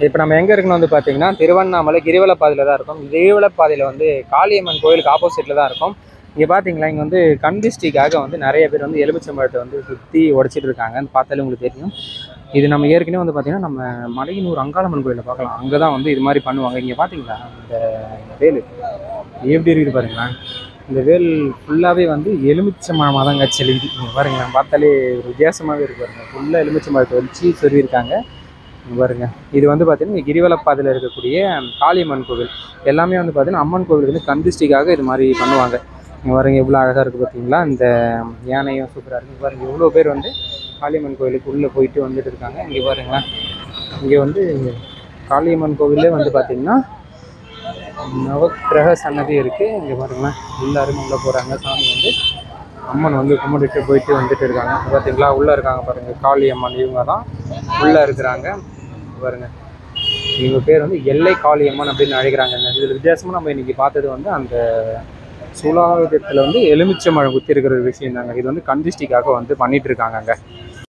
இப்போ நம்ம எங்கே இருக்கணும் வந்து பார்த்தீங்கன்னா திருவண்ணாமலை கிரிவலப்பாதையில் தான் இருக்கும். கிரிவலப்பாதையில் வந்து காளியம்மன் கோயிலுக்கு ஆப்போசிட்டில் தான் இருக்கும். இங்கே பார்த்தீங்களா, இங்கே வந்து கந்திஷ்டிக்காக வந்து நிறைய பேர் வந்து எலுமிச்சம்பழத்தை வந்து சுற்றி உடைச்சிட்டு இருக்காங்க. பார்த்தாலே உங்களுக்கு தெரியும். இது நம்ம ஏற்கனவே வந்து பார்த்திங்கன்னா நம்ம மலையனூர் அங்காளம்மன் கோயிலில் பார்க்கலாம். அங்கே தான் வந்து இது மாதிரி பண்ணுவாங்க. இங்கே பார்த்தீங்களா இந்த வேல் எப்படி இருக்குது பாருங்களா. இந்த வேல் ஃபுல்லாகவே வந்து எலுமிச்சம்பழமாக தாங்க செலுத்தி. இங்கே பாருங்க, பார்த்தாலே வித்தியாசமாகவே இருக்கு பாருங்க. ஃபுல்லாக எலுமிச்சம்பழத்தை வச்சு சொல்லியிருக்காங்க பாருங்க. இது வந்து பார்த்தீங்கன்னா கிரிவலப்பாதையில் இருக்கக்கூடிய காளியம்மன் கோவில். எல்லாமே வந்து பார்த்தீங்கன்னா அம்மன் கோவிலுக்கு வந்து கந்திஷ்டிக்காக இது மாதிரி பண்ணுவாங்க. இங்கே பாருங்க எவ்வளோ அழகாக இருக்குது பார்த்தீங்களா. இந்த யானையும் சூப்பராக இருக்குது பாருங்கள். எவ்வளோ பேர் வந்து காளியம்மன் கோவிலுக்கு உள்ளே போயிட்டு வந்துட்டு இருக்காங்க. இங்கே பாருங்களேன், இங்கே வந்து காளியம்மன் கோவிலே வந்து பார்த்திங்கன்னா நவக்கிரக சன்னதி இருக்குது. இங்கே பாருங்களேன், எல்லாருமே உள்ளே போகிறாங்க. சாமி வந்து அம்மன் வந்து கும்பிட்டுட்டு போயிட்டு வந்துட்டு இருக்காங்க. பார்த்தீங்களா, உள்ளே இருக்காங்க பாருங்கள். காளியம்மன் இவங்க தான் உள்ளே இருக்கிறாங்க பாருங்க. இவங்க பேர் வந்து எல்லை காளியம்மன் அப்படின்னு அழைக்கிறாங்க. இதில் வித்தியாசமாக நம்ம இன்றைக்கி பார்த்தது வந்து அந்த சூலாயுதத்தில் வந்து எலுமிச்சம்பழம் குத்தி இருக்கிற ஒரு விஷயம் தாங்க. இது வந்து கந்திஷ்டிக்காக வந்து பண்ணிட்டு இருக்காங்க அங்கே.